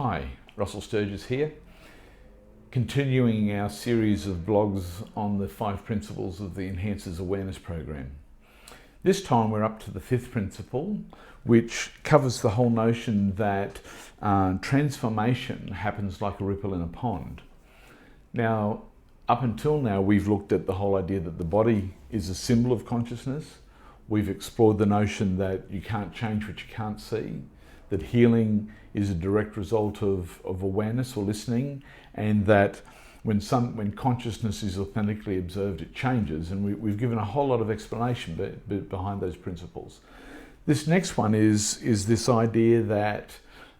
Hi, Russell Sturgis here, continuing our series of blogs on the 5 principles of the Enhances Awareness program. This time we're up to the 5th principle, which covers the whole notion that transformation happens like a ripple in a pond. Now, up until now, we've looked at the whole idea that the body is a symbol of consciousness. We've explored the notion that you can't change what you can't see, that healing is a direct result of awareness or listening, and that when consciousness is authentically observed, it changes. And we've given a whole lot of explanation behind those principles. This next one is this idea that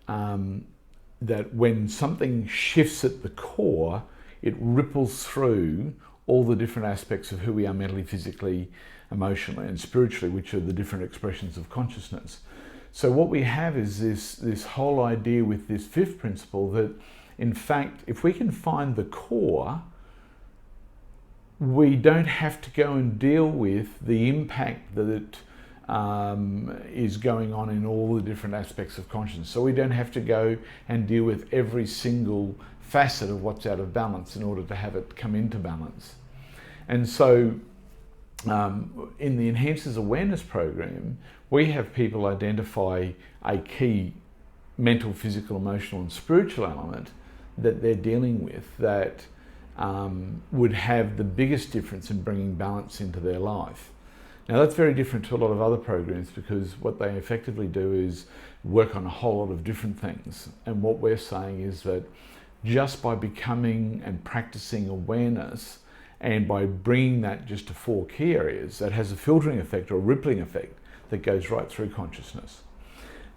that when something shifts at the core, it ripples through all the different aspects of who we are mentally, physically, emotionally, and spiritually, which are the different expressions of consciousness. So what we have is this whole idea with this 5th principle that, in fact, if we can find the core, we don't have to go and deal with the impact that is going on in all the different aspects of consciousness. So we don't have to go and deal with every single facet of what's out of balance in order to have it come into balance. And so in the Enhances Awareness program, we have people identify a key mental, physical, emotional and spiritual element that they're dealing with that would have the biggest difference in bringing balance into their life. Now that's very different to a lot of other programs, because what they effectively do is work on a whole lot of different things. And what we're saying is that just by becoming and practicing awareness, and by bringing that just to 4 key areas, that has a filtering effect or a rippling effect that goes right through consciousness.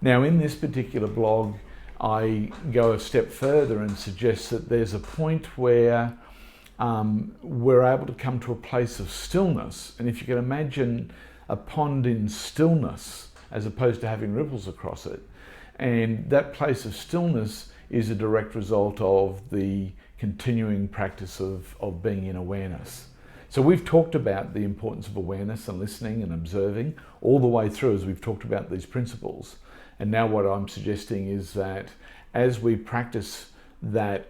Now, in this particular blog, I go a step further and suggest that there's a point where we're able to come to a place of stillness. And if you can imagine a pond in stillness, as opposed to having ripples across it, and that place of stillness is a direct result of the continuing practice of being in awareness. So we've talked about the importance of awareness and listening and observing all the way through as we've talked about these principles. And now what I'm suggesting is that as we practice that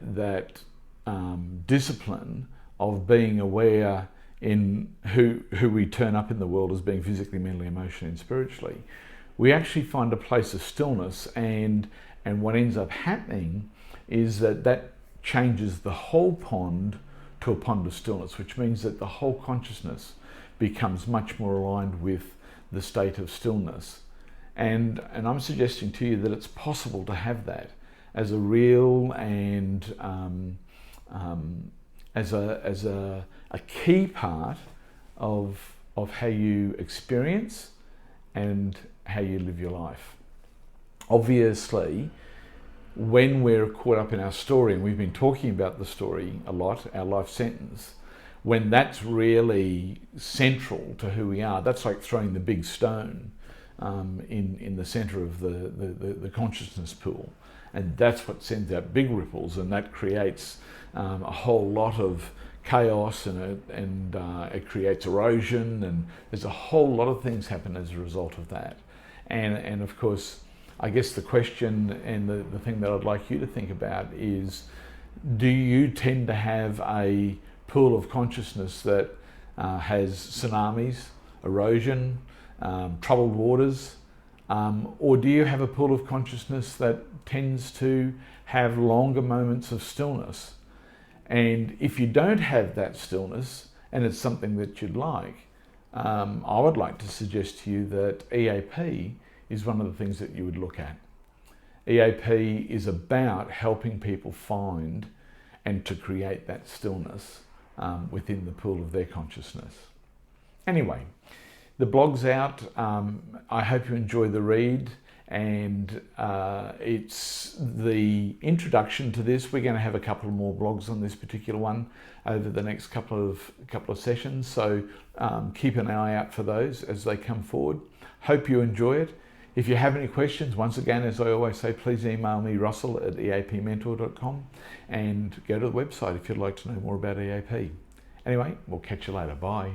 discipline of being aware in who we turn up in the world as being physically, mentally, emotionally and spiritually, we actually find a place of stillness, and what ends up happening is that changes the whole pond to a pond of stillness, which means that the whole consciousness becomes much more aligned with the state of stillness. And I'm suggesting to you that it's possible to have that as a real and as a key part of how you experience and how you live your life. Obviously, when we're caught up in our story, and we've been talking about the story a lot, our life sentence, when that's really central to who we are, that's like throwing the big stone in the center of the consciousness pool. And that's what sends out big ripples, and that creates a whole lot of chaos, and it creates erosion, and there's a whole lot of things happen as a result of that. And of course, I guess the question and the thing that I'd like you to think about is, do you tend to have a pool of consciousness that has tsunamis, erosion, troubled waters, or do you have a pool of consciousness that tends to have longer moments of stillness? And if you don't have that stillness, and it's something that you'd like, I would like to suggest to you that EAP is one of the things that you would look at. EAP is about helping people find and to create that stillness within the pool of their consciousness. Anyway, the blog's out. I hope you enjoy the read, and it's the introduction to this. We're going to have a couple more blogs on this particular one over the next couple of sessions, so keep an eye out for those as they come forward. Hope you enjoy it. If you have any questions, once again, as I always say, please email me, russell@eapmentor.com, and go to the website if you'd like to know more about EAP. Anyway, we'll catch you later. Bye.